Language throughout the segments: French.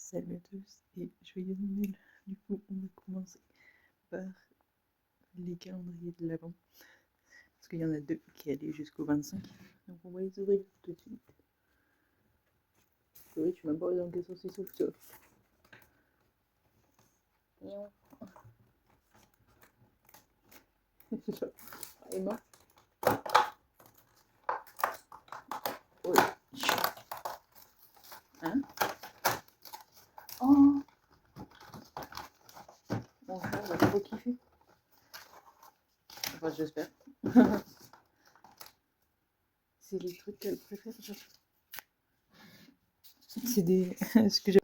Salut à tous et joyeux Noël. Du coup, on va commencer par les calendriers de l'Avent. Parce qu'il y en a deux qui allaient jusqu'au 25. Donc on va les ouvrir tout de suite. Oui, tu m'as pas dans quel sens ils s'ouvrent ça. C'est ça. Emma. Oui. Hein? Oh! Mon frère va trop kiffer. Enfin, j'espère. C'est les trucs qu'elle préfère, genre. C'est des. Ce que j'ai.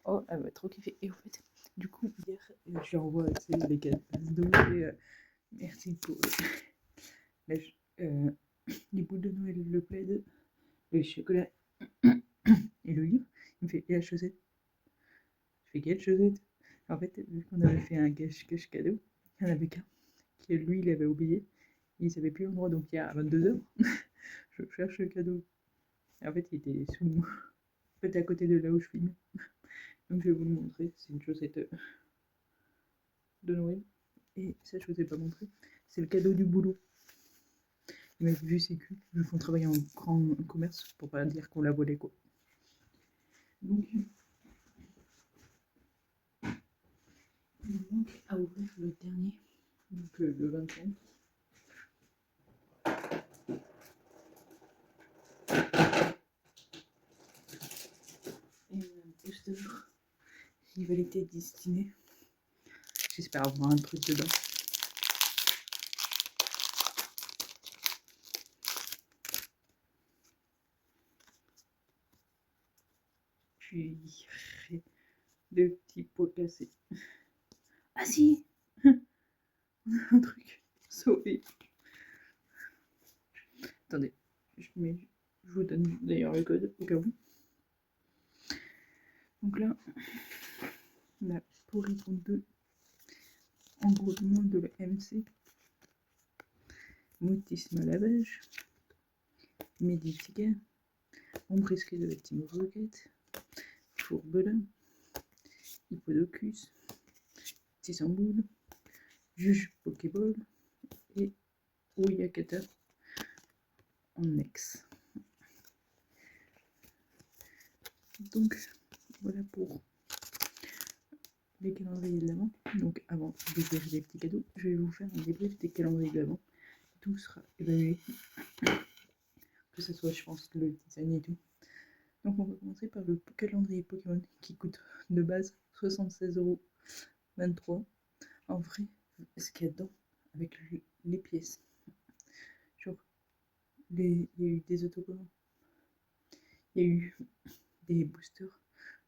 Oh, elle va trop kiffer. Et au fait, du coup, hier, je lui envoie les cadeaux et merci pour les boules de Noël, le plaid, le chocolat et le livre. Il me fait, et la chaussette? Je fais, quelle chaussette? En fait, vu qu'on avait fait un cache-cache cadeau, il n'y en avait qu'un, que lui, il avait oublié. Il ne savait plus l'endroit, donc il y a 22h, je cherche le cadeau. Et en fait, il était sous, en fait, à côté de là où je filmais. Donc je vais vous le montrer, c'est une chaussette de Noël. Et ça, je ne vous ai pas montré, c'est le cadeau du boulot. Il m'a vu ses culs, vu qu'on travaille en grand commerce, pour pas dire qu'on l'a volé, quoi. Donc, il manque à ouvrir le dernier, donc le 25. Et un booster rivalité destinée. J'espère avoir un truc dedans. Puis deux petits pots cassés. Ah si, un truc sauvé. Attendez, je vous donne d'ailleurs le code au cas où. Donc là, on a Porygon 2, engourdement de la MC, mutisme à lavage, Medifica, ombrisqué de la Team Rocket, Fourbelin, Hippodocus, Tissamboule, Juge Pokéball et Oyakata en ex. Donc voilà pour les calendriers de l'Avent. Donc avant d'ouvrir les petits cadeaux, je vais vous faire un débrief des calendriers de l'Avent. Tout sera évalué, que ce soit je pense le design et tout. Donc on va commencer par le calendrier Pokémon qui coûte de base 76,23 €. En vrai, ce qu'il y a dedans avec les pièces, genre il y a eu des autocollants, il y a eu des boosters,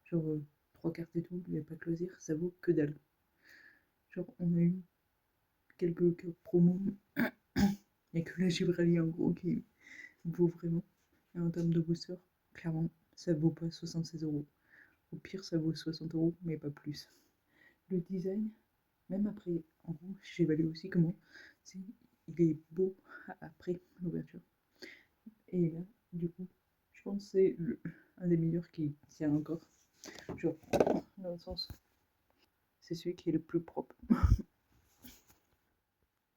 genre 3 cartes et tout, les packs loisirs, ça vaut que dalle. Genre on a eu quelques cartes promo, il n'y a que la Gibraltar en gros qui vaut vraiment. Et en termes de booster, clairement, ça vaut pas 76 €. Au pire, ça vaut 60 €, mais pas plus. Le design, même après, en gros, j'évalue aussi comment il est beau après l'ouverture. Et là, du coup, je pense que c'est un des meilleurs qui tient encore. Genre, dans le sens, c'est celui qui est le plus propre.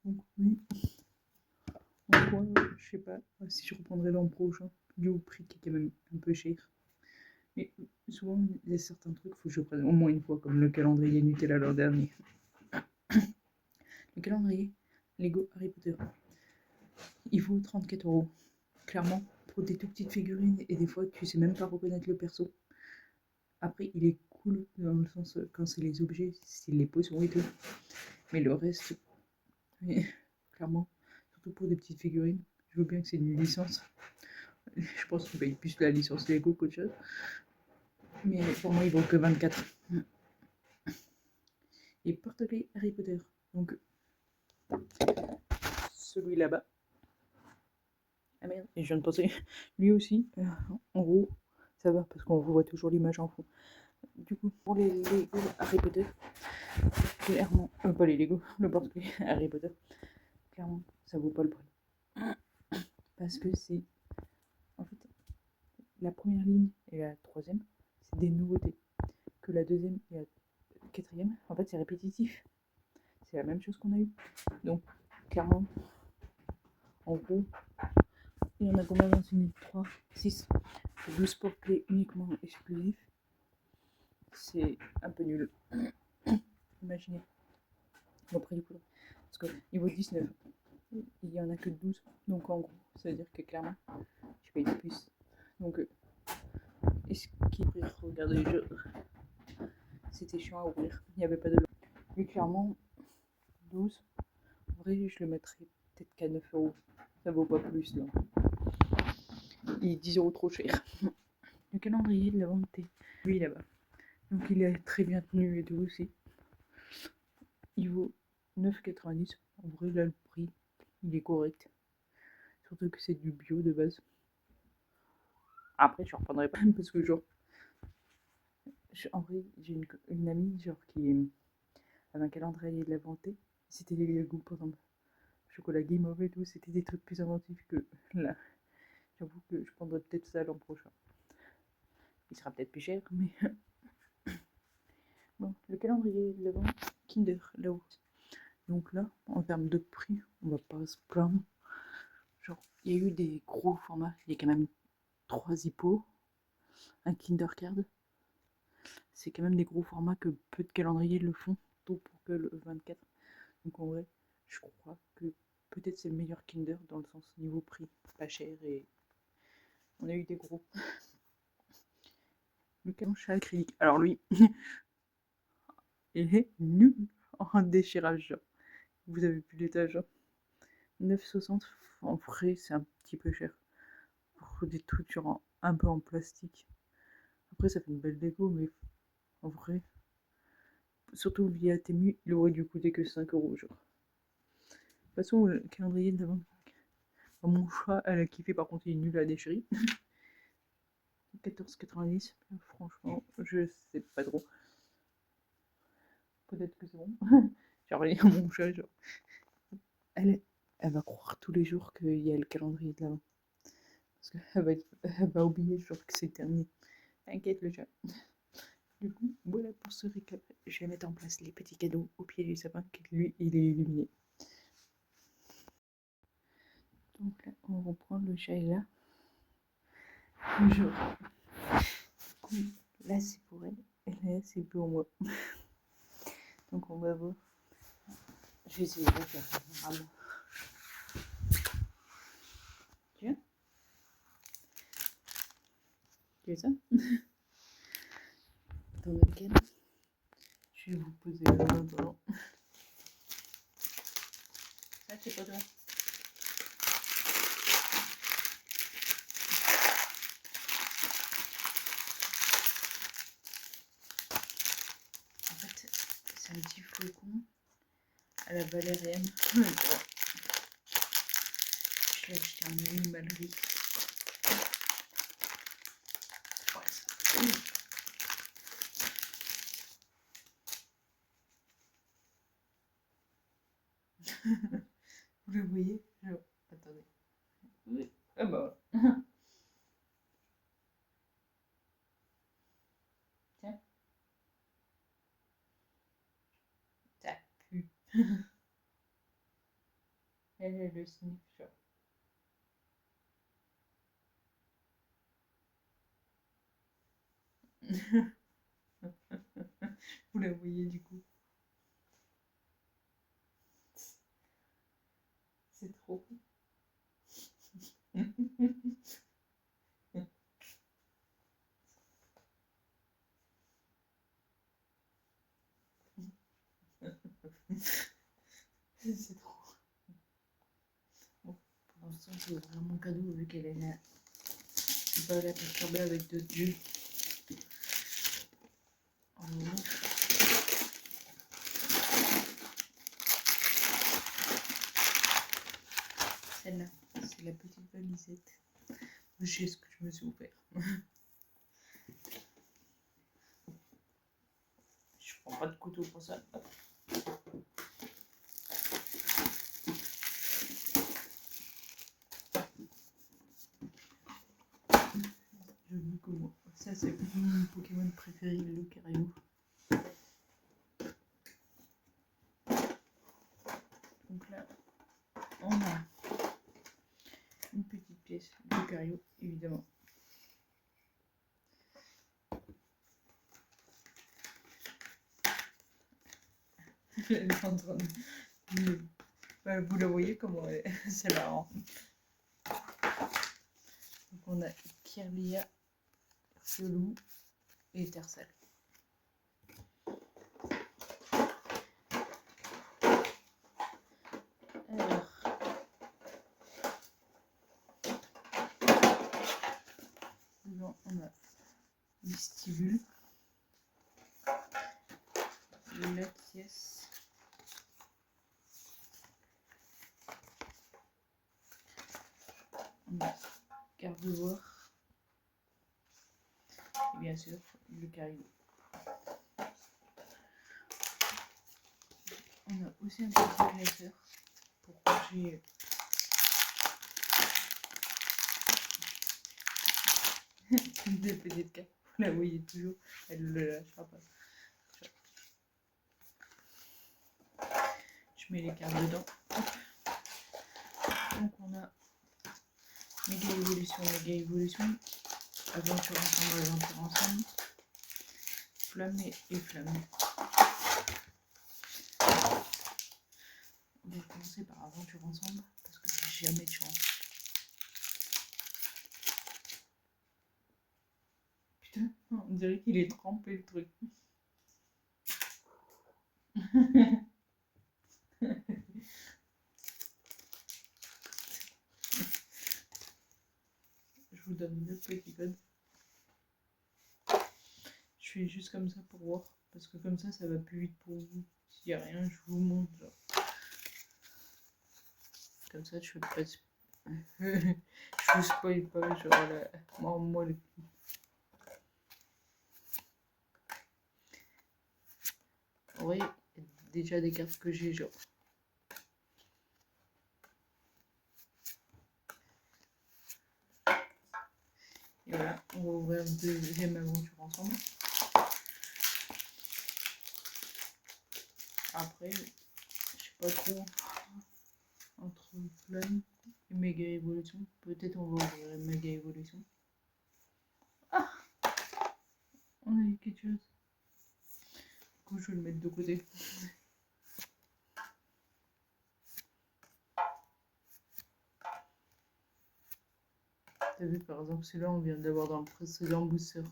Donc oui, en quoi, je sais pas si je reprendrai l'an prochain, dû au prix qui est quand même un peu cher. Mais souvent, il y a certains trucs, il faut que je prenne au moins une fois, comme le calendrier Nutella l'an dernier. Le calendrier Lego Harry Potter, il vaut 34 €. Clairement, pour des tout petites figurines, et des fois, tu sais même pas reconnaître le perso. Après, il est cool dans le sens quand c'est les objets, c'est les potions et tout. Mais le reste, clairement, surtout pour des petites figurines, je veux bien que c'est une licence. Je pense qu'il paye plus la licence Lego qu'autre chose. Mais pour moi, il vaut que 24. Et porte-clés Harry Potter. Donc, celui là-bas. Ah merde, et je viens de penser, lui aussi, en gros, ça va parce qu'on revoit toujours l'image en fond. Du coup, pour les Lego Harry Potter, clairement, pas les Lego, le porte-clés Harry Potter, clairement, ça vaut pas le prix. Parce que c'est, en fait, la première ligne et la troisième, c'est des nouveautés. Que la deuxième et la quatrième, en fait, c'est répétitif. C'est la même chose qu'on a eu. Donc, clairement, en gros, il y en a combien dans une ligne 3, 6, 12 pop-clés uniquement exclusifs. C'est un peu nul. Imaginez. Bon, après, du coup, parce que niveau 19, il n'y en a que 12. Donc, en gros, ça veut dire que clairement, je paye plus. Donc, est-ce qu'il ouvrir, regardez, c'était chiant à ouvrir. Il n'y avait pas de. Mais clairement, 12, en vrai, je le mettrais peut-être qu'à 9 euros. Ça vaut pas plus, là. Il est 10 euros trop cher. Le calendrier de la vente est lui là-bas. Donc, il est très bien tenu et tout aussi. Il vaut 9,90. En vrai, là, le prix, il est correct. Surtout que c'est du bio de base. Après, je ne reprendrai pas parce que, genre, en vrai, j'ai une amie, genre, qui avait un calendrier de la vente. C'était les Lego, par exemple. Chocolat Game Over et tout, c'était des trucs plus inventifs que là. J'avoue que je prendrai peut-être ça l'an prochain. Il sera peut-être plus cher, mais. Bon, le calendrier de l'avant, Kinder, là-haut. Donc là, en termes de prix, on va pas se plaindre. Genre, il y a eu des gros formats. Il y a quand même 3 hippos, un Kinder Card. C'est quand même des gros formats que peu de calendriers le font, tout pour que le 24. Donc en vrai, je crois que peut-être c'est le meilleur Kinder dans le sens niveau prix, pas cher et on a eu des gros. Le calendrier acrylique. Alors lui, il est nul en déchirage. Vous avez vu l'étage. 9,60. En vrai, c'est un petit peu cher. Pour des trucs genre un peu en plastique. Après, ça fait une belle déco, mais en vrai, surtout via Temu, il aurait dû coûter que 5 euros. Genre. De toute façon, le calendrier de l'avant. Mon chat, elle a kiffé, par contre, il est nul à déchirer. 14,90. Franchement, je sais pas trop. Peut-être que c'est bon. Genre, mon chat, genre. Elle va croire tous les jours qu'il y a le calendrier de l'avant. Parce qu'elle va oublier genre que c'est terminé. T'inquiète le chat. Du coup, voilà pour ce récap. Je vais mettre en place les petits cadeaux au pied du sapin, qui lui, il est illuminé. Donc là, on reprend le chat est là. Bonjour. Là, c'est pour elle. Et là, c'est pour moi. Donc, on va voir. Je vais essayer de faire vraiment. Tu viens? Tu veux ça? Dans lequel je vais vous poser la main dedans. Ça, c'est pas toi. En fait, c'est un petit flocon à la valériane. Je l'ai acheté en animalerie. Vous le voyez? Attendez. Oui. Ah bah voilà. Tiens. Ça pue. Elle est le sniff genre. Vous la voyez du coup. C'est trop. C'est trop. Bon, pour l'instant, c'est vraiment mon cadeau vu qu'elle est là. Je vais pas la perturber avec d'autres jeux. En haut. Celle-là, c'est la petite valisette. Je sais ce que je me suis offert. Je prends pas de couteau pour ça. Hop. Je que moi. Ça, c'est mon Pokémon préféré, le Lucario. Donc là, on a une petite pièce Lucario, évidemment. Elle est en train de... Bah, vous la voyez comment c'est marrant. Donc on a Kirlia, Chelou et Tercel. Alors, dedans on a Vestibule, Latias, on a Gardevoir et bien sûr Lucario. On a aussi un petit classeur pour ranger des petites cartes. Vous la voyez toujours, elle ne le lâchera pas. Je mets les cartes dedans. Hop. Donc on a méga évolution, aventure ensemble, flamme et flamme. On va commencer par aventure ensemble parce que j'ai jamais de chance. Putain, on dirait qu'il est trempé le truc. Je vous donne le petit code. Je fais juste comme ça pour voir, parce que comme ça va plus vite pour vous. S'il n'y a rien, je vous montre. Genre. Comme ça, je fais pas je vous spoil pas, genre là, moi le coup. En vrai, il y a déjà des cartes que j'ai, genre. Et voilà, on va ouvrir une deuxième aventure ensemble. Après, je sais pas trop, entre flamme et méga évolution, peut-être on va ouvrir une méga évolution. Ah, on a eu quelque chose. Du coup, je vais le mettre de côté. T'as vu, par exemple, celui-là, on vient d'avoir dans le précédent booster.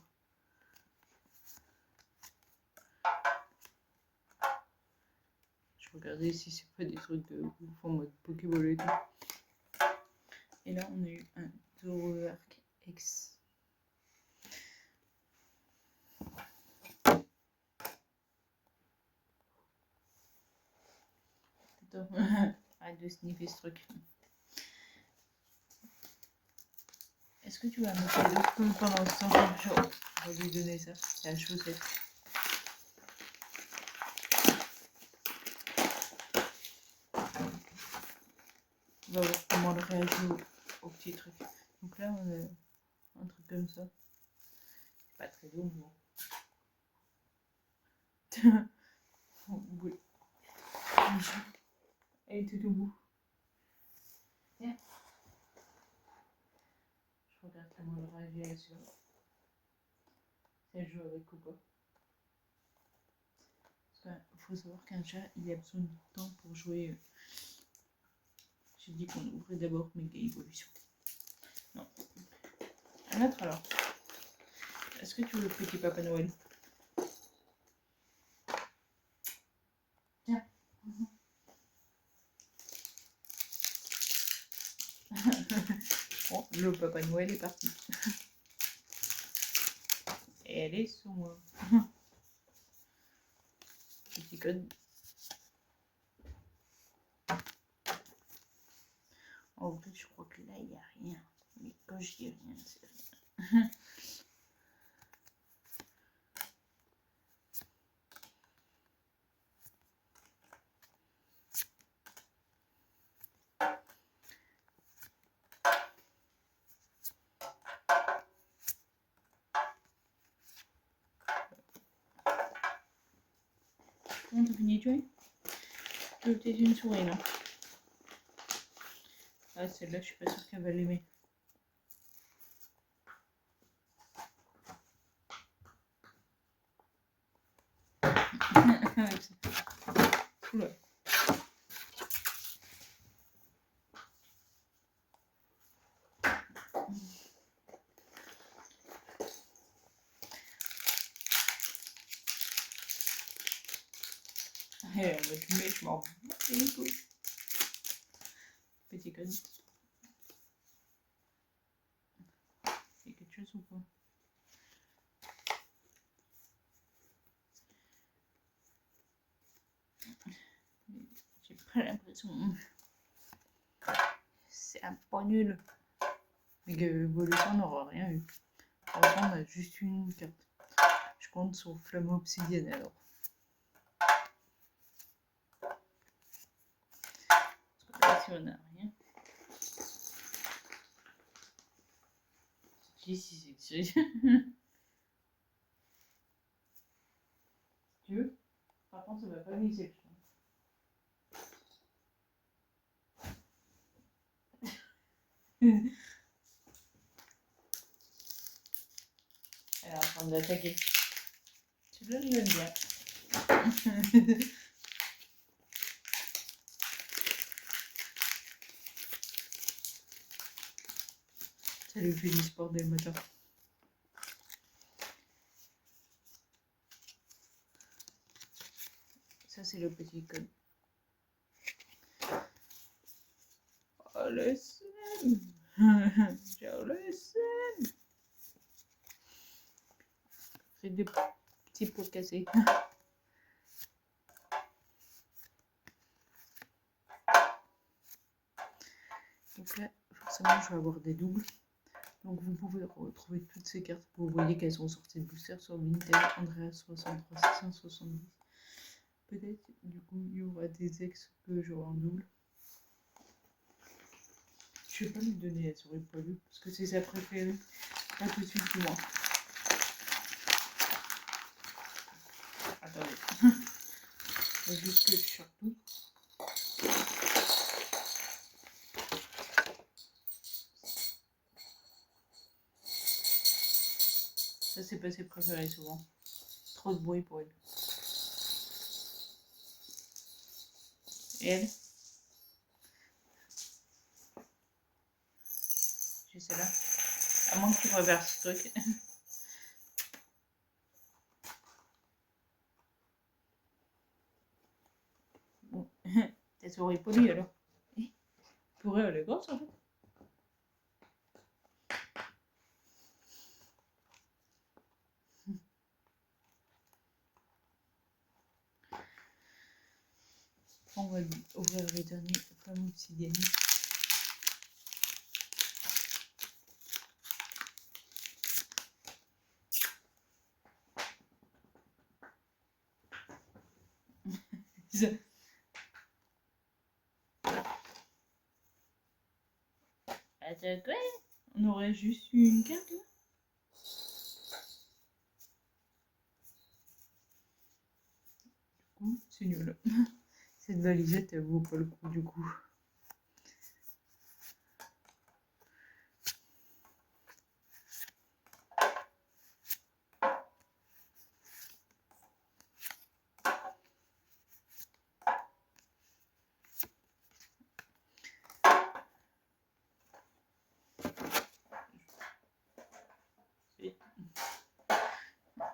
Je regardais si c'est pas des trucs de ouf en mode Pokéball et tout. Et là, on a eu un Zoroark X. Arrête de sniffer ce truc. Est-ce que tu vas mettre les deux pendant ce temps? Je vais lui donner ça. C'est la chaussette. On va voir comment elle réagit au petit truc. Donc là, on a un truc comme ça. C'est pas très long, bon. Oui. Elle était debout. Tiens. Je regarde comment elle réagit à la sueur. Si elle joue avec ou pas. Parce qu'il faut savoir qu'un chat, il a besoin de temps pour jouer. J'ai dit qu'on ouvrait d'abord méga évolution. Non. Un autre alors. Est-ce que tu veux le petit Papa Noël? Tiens. Bon, le Papa Noël est parti. Et elle est sous moi. Petit code. En vrai, je crois que là, il n'y a rien. Mais quand je dis rien, c'est rien. bon, t'as fini de jouer? Tu veux peut-être une souris, non? Ah, celle-là, je suis pas sûre qu'elle va l'aimer. Oula. Elle va fumer, je m'en bats les couilles. Petit con. Il y a quelque chose ou pas? J'ai pas l'impression. C'est un peu nul. Mais que Evolution n'aura rien eu. Pour l'instant, on a juste une carte. Je compte sur Flamme Obsidienne alors. Parce que là, si on n'a rien. Si, c'est que tu veux? Par contre, ça va pas glisser. Elle est en train d'attaquer. Celui-là, je l'aime bien. Ça lui fait du sport dès le matin. Ça, c'est le petit con. Oh, le seum. J'ai le seum. J'ai des petits pots cassés. Donc là, forcément, je vais avoir des doubles. Donc vous pouvez retrouver toutes ces cartes. Vous voyez qu'elles sont sorties de booster sur Vintage, Andrea 63, 670. Peut-être, du coup, il y aura des ex que j'aurai en double. Je vais pas lui donner la souris poilue parce que c'est sa préférée. Pas tout de suite pour moi. Attendez. Faut juste que je sorte tout. Ça, c'est pas ses préférés souvent. Trop de bruit pour elle. Et elle? J'ai celle-là. À moins que tu reverses ce truc. Bon. Ta souris polie alors. Purée, elle est grosse en fait. On va ouvrir les derniers Flamme Obsidienne. Attends quoi? On aurait juste eu une carte là? Du coup, c'est nul. Cette valisette, elle vaut pas le coup du coup.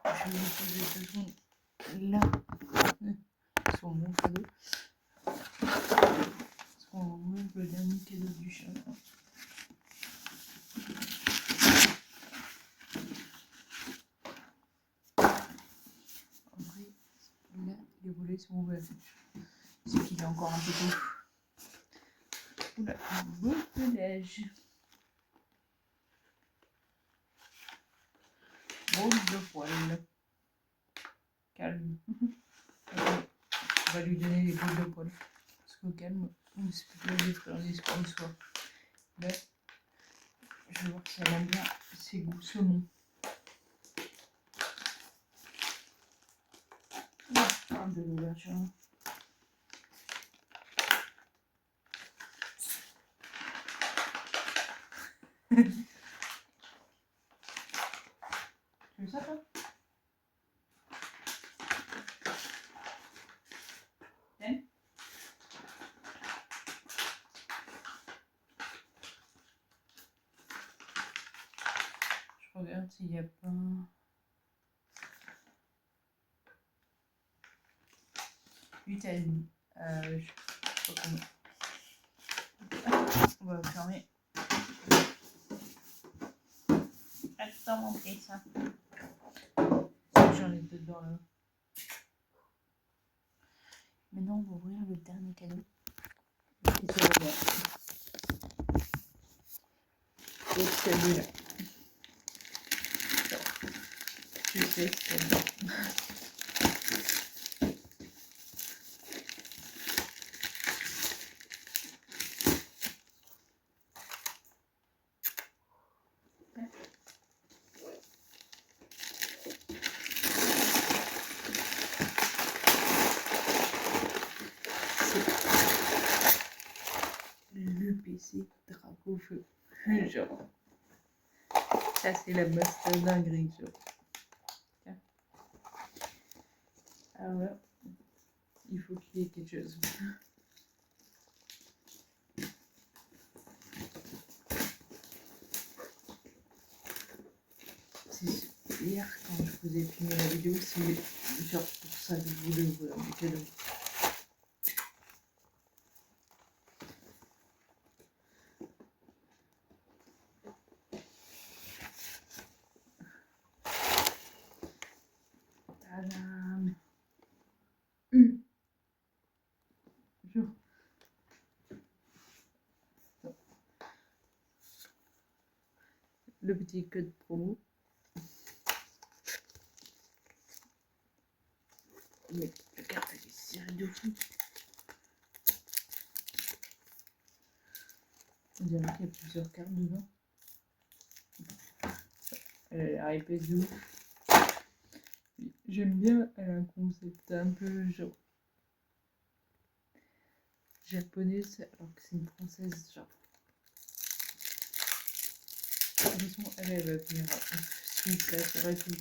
Je vais vous poser 2 secondes là sur mon cadeau. Parce qu'on ouvre le dernier cadeau du chat. Après, là, les volets sont ouverts. C'est qu'il est encore un peu tôt. Oula, beau pelage. Rôle de poil. Calme. On va lui donner les boules de poil. Parce qu'au calme, on se peut les friandises comme soi. Là, je vais voir si elle aime bien ses goûts saumon. fin de l'ouverture. Tu veux ça, toi? T'aimes? Je regarde s'il n'y a pas... Vitamine. Je sais pas comment. On va fermer. Attends, montrer ça. J'en ai deux dedans là. Maintenant, on va ouvrir le dernier cadeau. Et c'est le vert. Et celui-là. Je sais que c'est bon. Le PC drapeau feu. Genre. Ça, c'est la master dinguerie, genre. Tiens. Alors là, il faut qu'il y ait quelque chose. Hier, quand je vous ai filmé la vidéo, c'est genre pour ça que je voulais ouvrir le cadeau. Tadam! Genre. Le petit code promo. Mais la carte elle est serrée de fou. On dirait qu'il y a plusieurs cartes dedans. Elle a l'air épaisse de ouf. J'aime bien, elle a un concept un peu genre japonaise alors que c'est une française genre. De toute façon, elle va venir s'il te plaît, tout.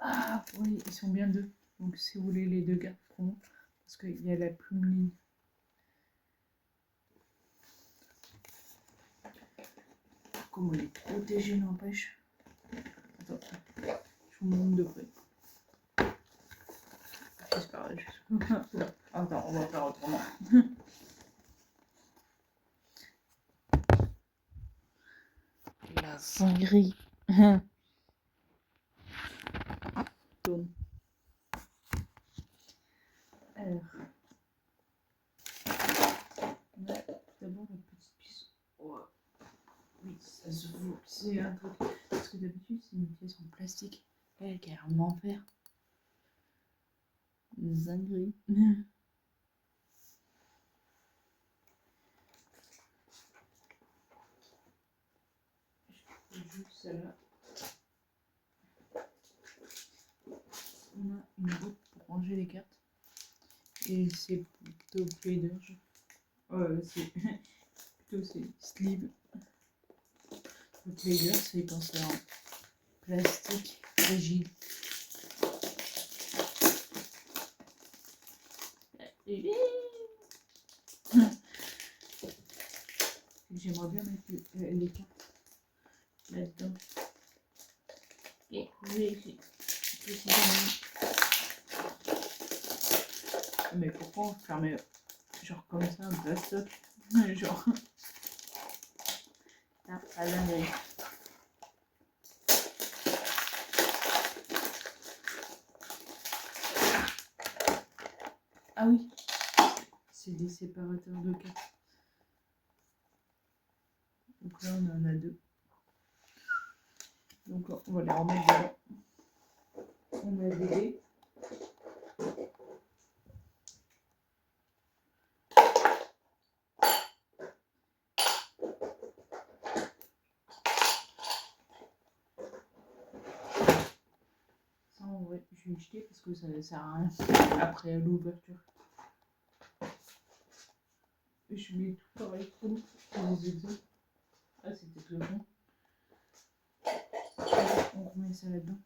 Ah oui, ils sont bien deux. Donc si vous voulez les deux cartes promo, parce qu'il y a la plume ligne. Comment les protéger n'empêche. Attends, je vous montre de près. J'espère. Attends, on va faire autrement. La sanguerie. Tourne. Alors. On a d'abord la petite pièce. Oh. Oui, ça se voit. C'est un truc. Parce que d'habitude, c'est une pièce en plastique. Elle est carrément en fer. Zinguerie. Juste celle-là. On a une boîte pour ranger les cartes. Et c'est plutôt Plader. C'est plutôt c'est sleeve. Le Plader, c'est quand c'est en plastique rigide. J'aimerais bien mettre les cartes là-dedans. Et vérifier. Mais pourquoi fermer genre comme ça un plastoc? Genre. Ah, pas dingue. Ah oui, c'est des séparateurs de cartes. Donc là, on en a deux. Donc on va les remettre dedans. On a des dés. Ça, on va je vais jeter parce que ça ne sert à rien après l'ouverture. Je mets tout pareil pour les exos. Ah, c'était tout bon. On remet ça là-dedans.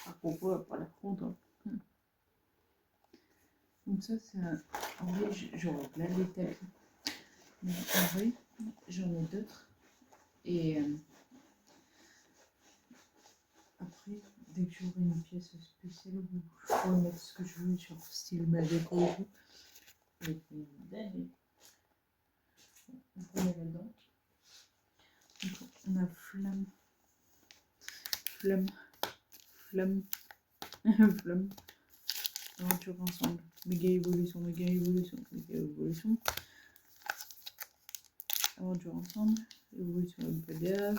À propos, pas la fraude. Hein. Donc ça, c'est un... En vrai, j'en ai plein les tapis. Mais en vrai, j'en ai d'autres. Et après, dès que j'aurai une pièce spéciale où je pourrais mettre ce que je veux, genre style ma déco et tout. Et puis, dingue. On remet là-dedans. Donc, on a flamme. Flamme. Aventure ensemble. Méga évolution. Aventure ensemble. Évolution PDA.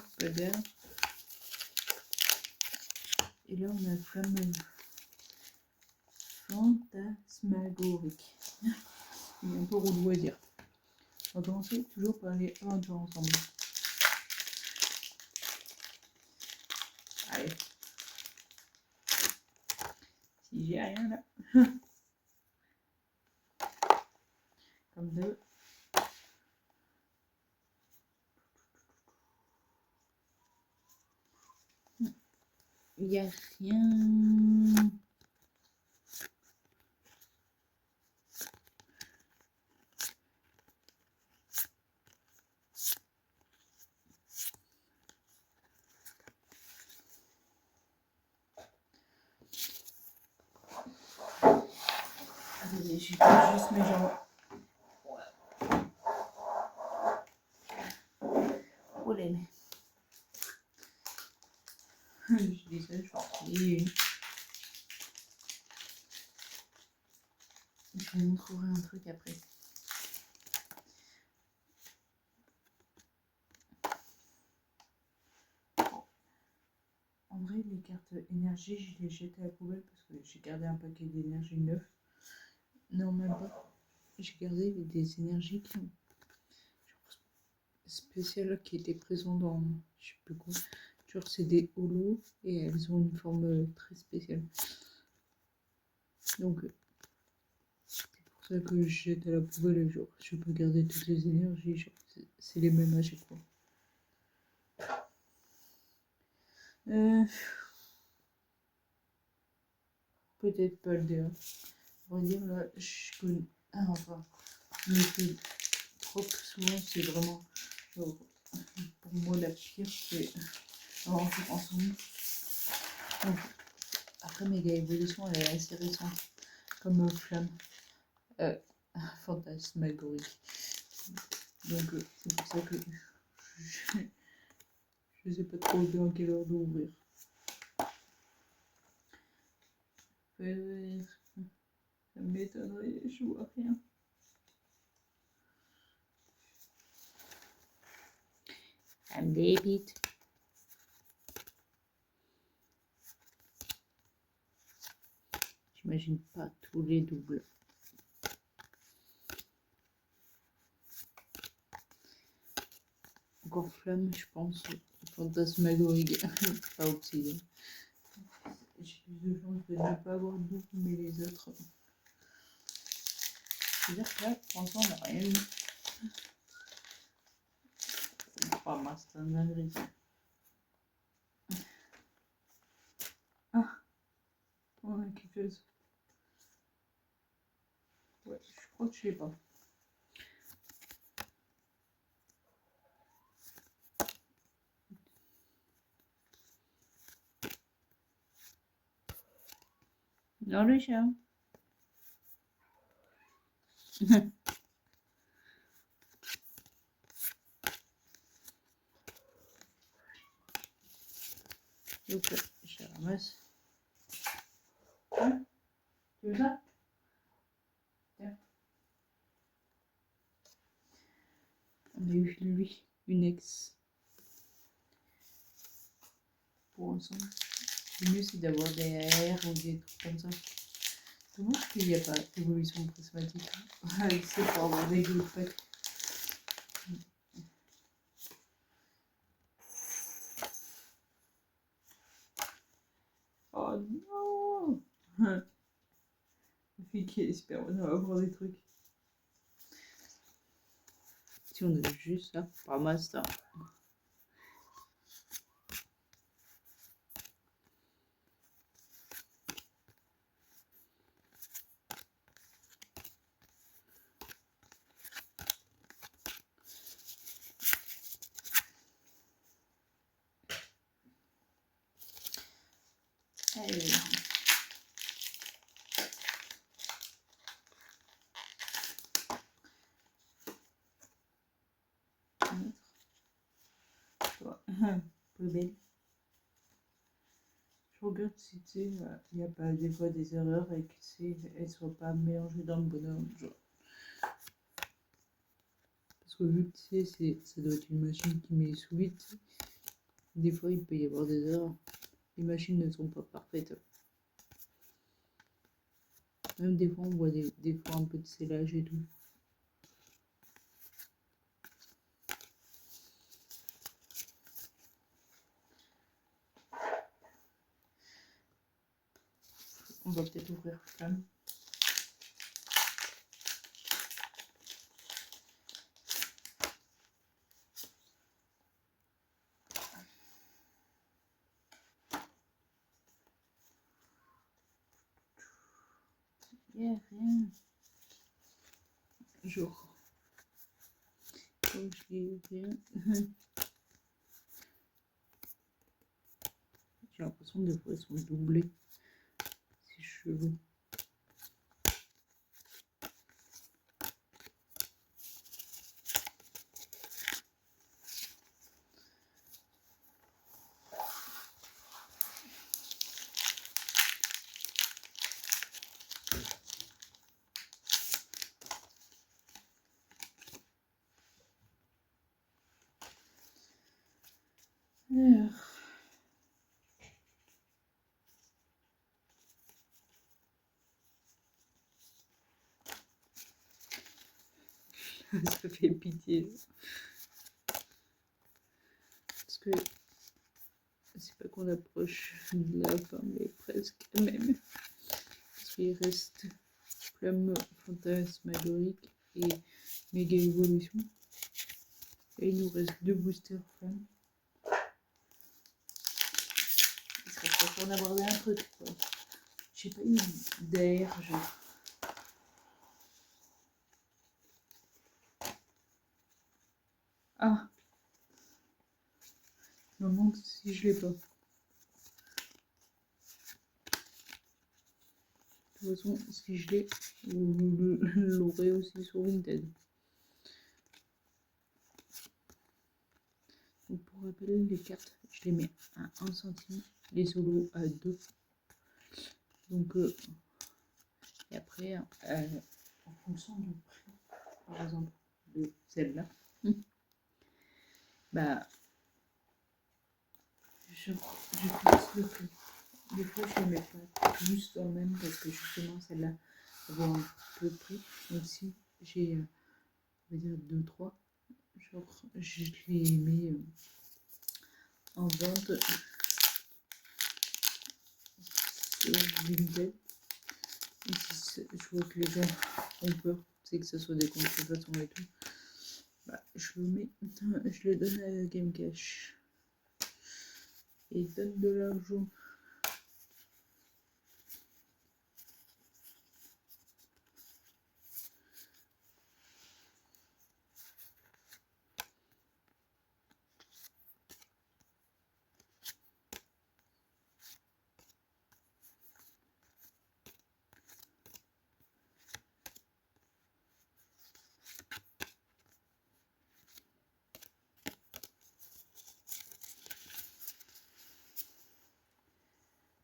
Et là, on a flamme fantasmagorique. Il est un peu relou à dire. On va commencer toujours par les aventures ensemble. Allez. Si j'ai rien là. Comme deux. Il n'y a rien. Attendez, je vais juste mes jambes. Oh là là. Je dis ça, je suis partie. Je vais vous montrer un truc après. En vrai, les cartes énergie, je les jette à la poubelle parce que j'ai gardé un paquet d'énergie neuf. Non, même pas. J'ai gardé des énergies qui ont spéciales qui étaient présentes dans je sais plus quoi. Genre c'est des holos et elles ont une forme très spéciale. Donc c'est pour ça que je jette à la poubelle. Genre je peux garder toutes les énergies. Genre c'est les mêmes à chaque fois. Peut-être pas le dire. On va dire là, je connais. Ah, enfin, mais trop souvent, c'est vraiment. Genre, pour moi, la pire, c'est aventure ensemble. Donc, après, Méga Évolution, elle est assez récente. Comme Flamme. Fantasmagorique. Donc, c'est pour ça que je sais pas trop dans quelle heure d'ouvrir. Ça m'étonnerait, je vois rien. Ça me débite. J'imagine pas tous les doubles. Encore Flamme, je pense. Fantasmagorique. Pas obsédé. J'ai plus de chance de ne pas avoir de double, mais les autres. C'est-à-dire que là, pour l'instant, on n'a rien eu. Oh, mince, c'est un dinguerie. Ah, on a quelque chose. Ouais, je crois que je sais pas. Dans le chat. Donc, je ramasse. Hein? Tu veux ça? Tiens. On a eu lui, une ex. Pour ensemble. Le mieux, c'est d'avoir des AR ou des trucs comme ça. Dommage qu'il n'y a pas d'évolution prismatique. C'est pour avoir des good packs. fille qui est super bonne à avoir des trucs. Si on a juste ça, pas mal ça. Allez. Plus belle. Je regarde si tu sais, il n'y a pas des fois des erreurs et que elles ne soient pas mélangées dans le bonhomme. Genre. Parce que vu que tu sais, ça doit être une machine qui met sous vide. Des fois, il peut y avoir des erreurs. Les machines ne sont pas parfaites. Même des fois, on voit des fois un peu de scellage et tout. On va peut-être ouvrir Flamme. Il n'y a rien. Genre. Comme je dis rien. J'ai l'impression que des fois, elles sont doublées. C'est chelou. Alors. Ça fait pitié. Parce que c'est pas qu'on approche de la fin, mais presque même. Parce qu'il reste Flamme fantasmagorique et méga évolution. Et il nous reste 2 boosters Flamme. Il serait pas pour en aborder un truc, quoi. Je sais pas, une d'air, genre. Ah, je me demande si je l'ai pas. De toute façon, si je l'ai, vous l'aurez aussi sur Vinted. Donc pour rappel, les cartes, je les mets à 1 centime, les solos à 2. Donc, et après, en fonction du prix, par exemple, de celle-là, bah, je fixe le prix. Des fois, je ne les mets pas tous dans le même parce que justement, celle-là vaut un peu de prix. Donc, si j'ai, on va dire, 2-3, genre, je les mets en vente sur Vinted. Et si je vois que les gens ont peur, c'est que ce soit des contrefaçons et tout, bah, je le mets, je le donne à Game Cash. Et il donne de l'argent.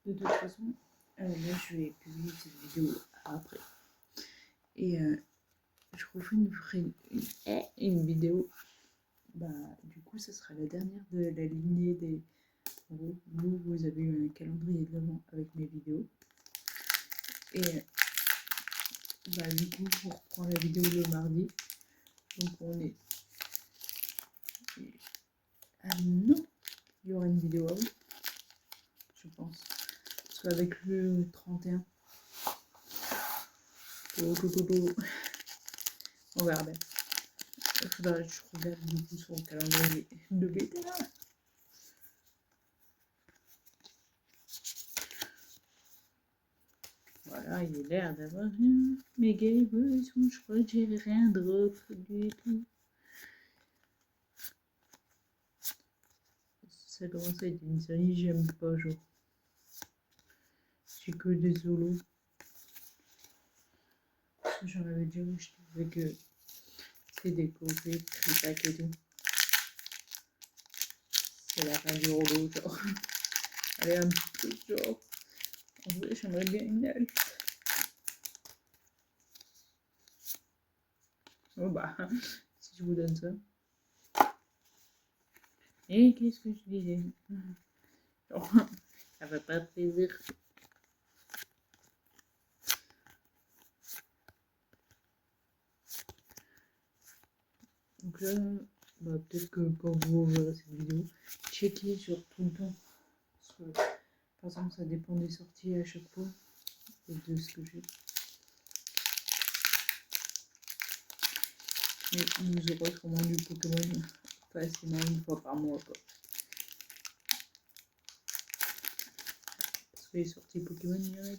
De toute façon, là je vais publier cette vidéo après. Et je referai une vidéo. Bah, du coup, ça sera la dernière de la lignée des. Vous avez eu un calendrier de l'avant avec mes vidéos. Et bah, du coup, on reprend la vidéo le mardi. Donc, on est. Ah non, il y aura une vidéo avant, je pense. Parce qu'avec le 31. On verra bien. Il faudra que je regarde du coup sur le calendrier de bêta. Voilà, il a l'air d'avoir une méga évolution. Je crois que j'ai rien drop du tout. Ça commence à être une série, j'aime pas, genre. C'est que des solos. J'en avais déjà vu, je trouvais que c'est découpé, tripac et tout. C'est la fin du rouleau, genre. Allez, un petit truc, genre. En vrai, j'aimerais bien une elfe. Oh bah, si je vous donne ça. Et qu'est-ce que je disais? Genre, ça va pas plaisir. Donc là, bah, peut-être que quand vous verrez cette vidéo, checkez sur tout le temps. Parce que, de toute façon, ça dépend des sorties à chaque fois et de ce que j'ai. Mais vous aurez sûrement du Pokémon facilement une fois par mois, quoi. Parce que les sorties Pokémon, il y en a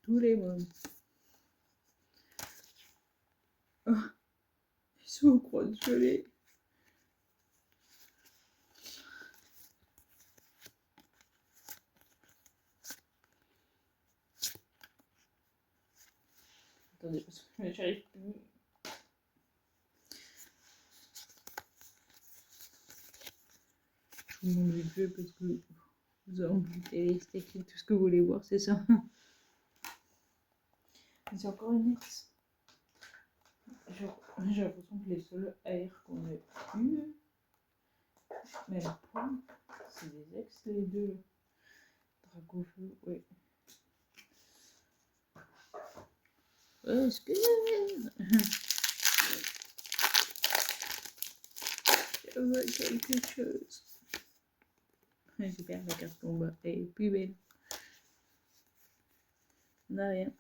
tous les mois. Oh, ils sont au croix de gelée. Attendez, parce que j'arrive plus. Je vous montre vite fait parce que vous avez les steaks et tout ce que vous voulez voir, c'est ça. C'est encore une ex. J'ai l'impression que les seuls AR qu'on a eu, même pas, c'est des ex, les deux. Dracofeu, ouais. Est-ce que j'avais quelque chose? Super, la carte combat est plus belle. On n'a rien.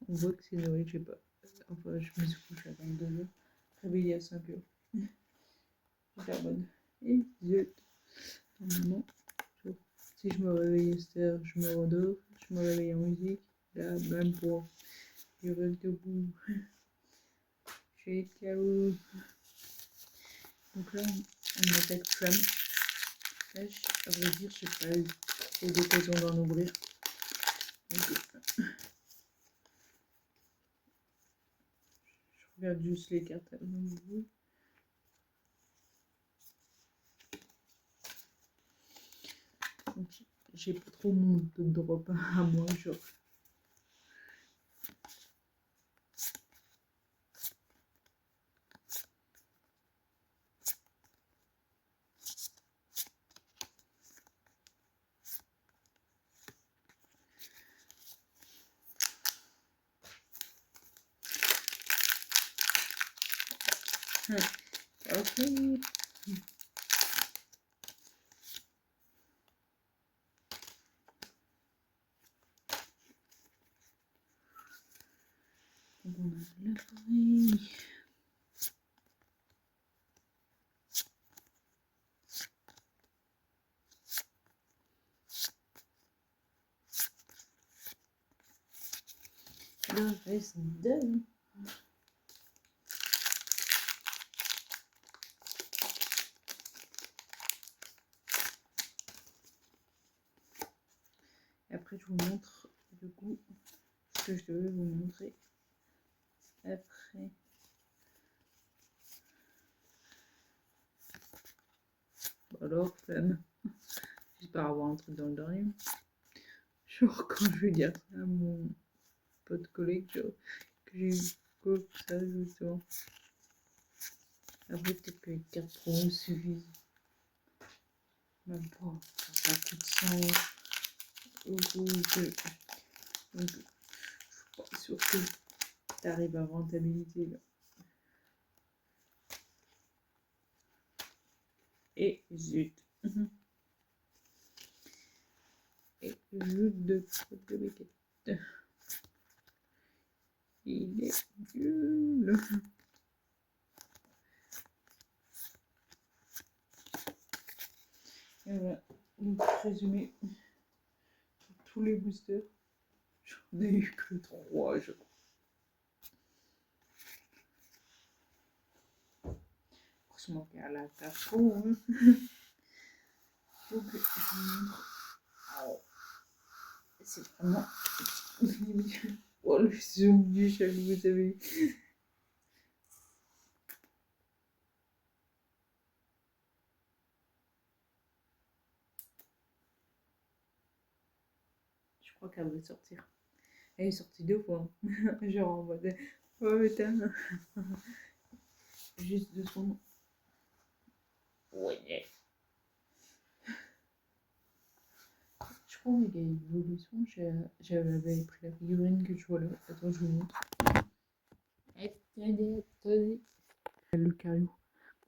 On voit que c'est Noël, je sais pas. Enfin, je me suis couché à 22h, réveillée à 5h. J'étais en mode, et zut. Normalement, si je me réveille à cette heure, je me rendors, je me réveille en musique. Là, même pour je reste debout. Je suis KO. Donc là, on attaque Tram. Là, à vrai dire, je n'ai pas eu trop d'occasion d'en ouvrir. Donc, je regarde juste les cartes à nouveau. J'ai pas trop mon de drop à moi, genre. Ok. Donc on a la forêt. Le reste de... Et après, je vous montre du coup ce que je devais vous montrer après. Alors, flemme. J'espère avoir un truc dans le dernier. Genre, quand je vais dire ça à mon pote collègue, genre, que j'ai eu quoi que ça, justement. Après, peut-être que les cartes promo suffisent. Même pas. Ça coûte 100 euros. Donc, je suis pas sûre que tu arrives à rentabilité là. Et zut. Et jeu de faute de Beckett. Il est nul. Et voilà, donc résumé sur tous les boosters. J'en ai eu que 3, je crois. Franchement, regarde la taco. Hein. Donc, je vous montre. Oh, c'est vraiment. Oh, le zoom du chalut, vous avez vu. Je crois qu'elle va sortir. Elle est sortie 2 fois. Genre en mode. Oh putain. Juste 2 secondes. Ouais. Je crois qu'il y a une évolution. J'avais pris la figurine que je vois là. Attends, je vous montre. Attendez. Le caillou.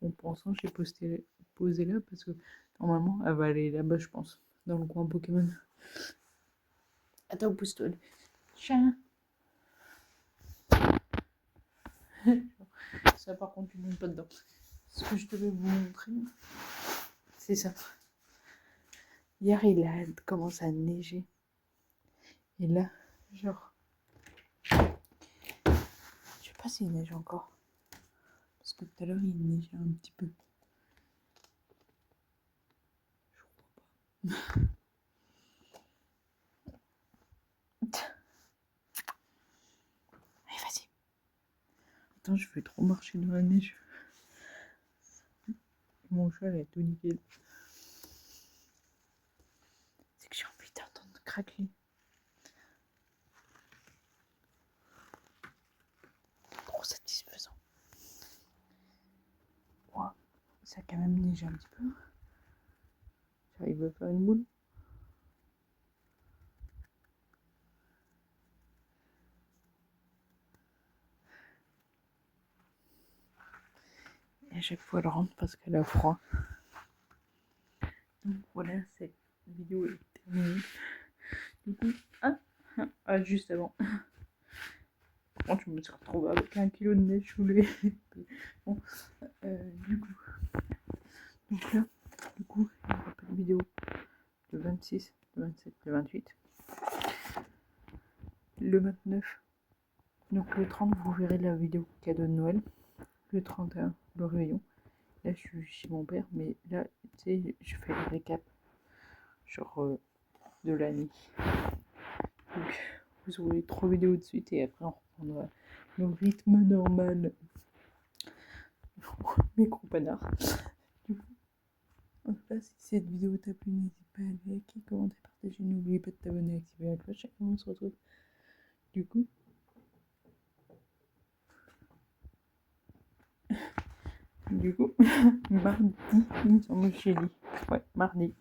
Bon, pour l'instant, j'ai posé là parce que normalement, elle va aller là-bas, je pense. Dans le coin Pokémon. Attends, pousse-toi. Chat. Ça, par contre, tu ne montes pas dedans. Ce que je devais vous montrer, c'est ça. Hier, il a commencé à neiger. Et là, genre, je sais pas s'il neige encore. Parce que tout à l'heure, il neigeait un petit peu. Je crois pas. Allez, vas-y. Attends, je vais trop marcher dans la neige. Mon chat, elle est tout nickel. C'est que j'ai envie d'entendre craquer. Trop satisfaisant. Wow. Ça a quand même neigé un petit peu. J'arrive à faire une boule. Et à chaque fois, elle rentre parce qu'elle a froid. Donc voilà, cette vidéo est terminée. Du coup, juste avant. Par contre, je me suis retrouvée avec 1 kilo de neige sous les. Bon, du coup. Donc là, du coup, il n'y aura pas de vidéo le 26, le 27, le 28. Le 29. Donc le 30, vous verrez la vidéo cadeau de Noël. Le 31, le réveillon. Là, je suis chez mon père, mais là, tu sais, je fais le récap. Genre de l'année. Donc, vous aurez 3 vidéos de suite et après, on reprendra le rythme normal. Mes gros panards. Du coup, en tout cas, si cette vidéo t'a plu, n'hésite pas à liker, commenter, partager. N'oubliez pas de t'abonner et activer la cloche. Et on se retrouve. Du coup, mardi, il me semble que j'ai dit. Ouais, mardi.